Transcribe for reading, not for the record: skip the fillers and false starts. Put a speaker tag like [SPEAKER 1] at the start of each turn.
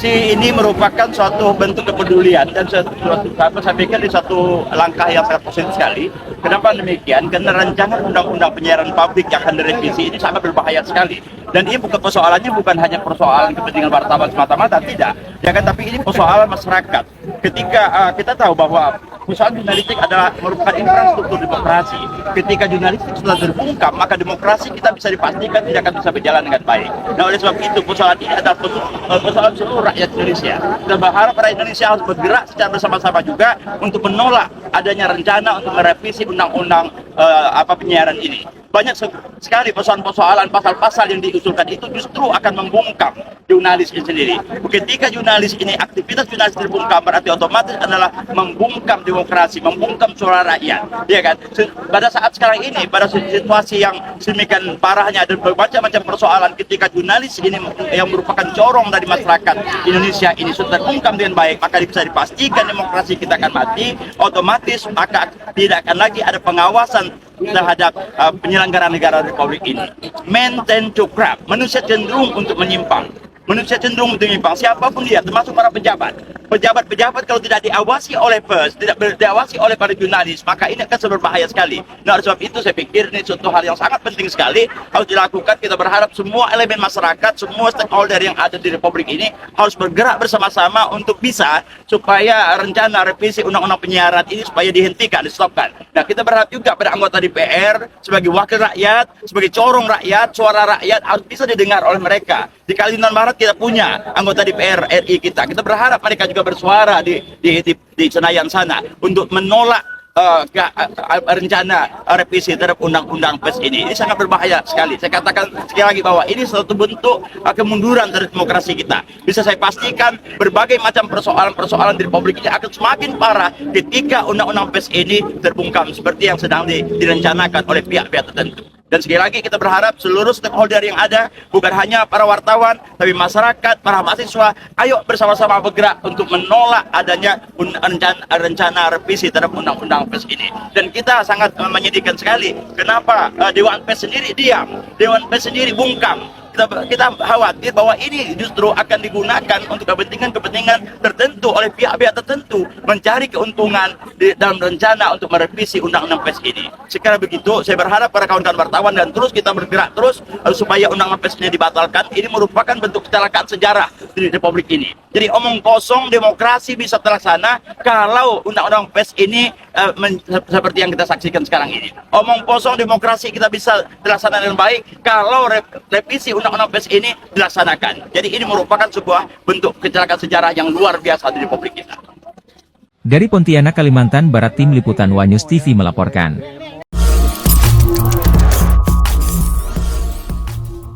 [SPEAKER 1] revisi ini merupakan suatu bentuk kepedulian dan saya pikir ini suatu langkah yang sangat positif sekali. Kenapa demikian? Karena rancangan undang-undang penyiaran publik yang akan direvisi ini sangat berbahaya sekali. Dan ini persoalannya bukan hanya persoalan kepentingan wartawan semata-mata, tidak. Ya kan, tapi ini persoalan masyarakat. Ketika kita tahu bahwa perusahaan jurnalistik adalah merupakan infrastruktur demokrasi. Ketika jurnalistik sudah terbungkam, maka demokrasi kita bisa dipastikan tidak akan bisa berjalan dengan baik. Nah, oleh sebab itu persoalan ini adalah persoalan seluruh rakyat Indonesia. Kita berharap rakyat Indonesia harus bergerak secara bersama-sama juga untuk menolak adanya rencana untuk merevisi undang-undang penyiaran ini. Banyak sekali persoalan-persoalan pasal-pasal yang diusulkan itu justru akan membungkam jurnalis ini sendiri. Ketika jurnalis ini, aktivitas jurnalis terbungkam, berarti otomatis adalah membungkam demokrasi, membungkam suara rakyat. Ya kan? Pada saat sekarang ini, pada situasi yang sedemikian parahnya, ada bermacam-macam persoalan ketika jurnalis ini yang merupakan corong dari masyarakat Indonesia ini sudah terbungkam dengan baik, maka bisa dipastikan demokrasi kita akan mati, otomatis maka tidak akan lagi ada pengawasan terhadap penyelenggara negara Republik ini. Men tend to corrupt. Manusia cenderung untuk menyimpang. Manusia cenderung untuk menyimpang. Siapapun dia, termasuk para pejabat. Pejabat-pejabat kalau tidak diawasi oleh pers, tidak diawasi oleh para jurnalis, maka ini akan berbahaya sekali. Nah, oleh sebab itu saya pikir ini suatu hal yang sangat penting sekali harus dilakukan. Kita berharap semua elemen masyarakat, semua stakeholder yang ada di Republik ini harus bergerak bersama-sama untuk bisa supaya rencana revisi undang-undang penyiaran ini supaya dihentikan, di-stopkan. Nah, kita berharap juga pada anggota DPR sebagai wakil rakyat, sebagai corong rakyat, suara rakyat harus bisa didengar oleh mereka. Di Kalimantan Barat kita punya anggota DPR RI kita. Kita berharap mereka juga bersuara di Senayan sana untuk menolak rencana revisi terhadap undang-undang pers ini. Ini sangat berbahaya sekali. Saya katakan sekali lagi bahwa ini suatu bentuk kemunduran terhadap demokrasi kita. Bisa saya pastikan berbagai macam persoalan-persoalan di Republik ini akan semakin parah ketika undang-undang pers ini terbungkam seperti yang sedang direncanakan oleh pihak-pihak tertentu. Dan sekali lagi kita berharap seluruh stakeholder yang ada, bukan hanya para wartawan, tapi masyarakat, para mahasiswa, ayo bersama-sama bergerak untuk menolak adanya rencana revisi terhadap undang-undang pers ini. Dan kita sangat menyedihkan sekali, kenapa Dewan Pers sendiri diam, Dewan Pers sendiri bungkam. Kita khawatir bahwa ini justru akan digunakan untuk kepentingan-kepentingan tertentu oleh pihak-pihak tertentu mencari keuntungan dalam rencana untuk merevisi undang-undang pers ini. Sekarang begitu, saya berharap para kawan-kawan wartawan dan terus kita bergerak terus supaya undang-undang pers ini dibatalkan. Ini merupakan bentuk kecelakaan sejarah di Republik ini. Jadi omong kosong demokrasi bisa terlaksana kalau undang-undang pers ini seperti yang kita saksikan sekarang ini. Omong kosong demokrasi kita bisa terlaksana dengan baik kalau revisi undang-undang pers ini dilaksanakan. Jadi ini merupakan sebuah bentuk kecelakaan sejarah yang luar biasa di Republik kita.
[SPEAKER 2] Dari Pontianak, Kalimantan Barat, Tim Liputan Wanyus TV melaporkan.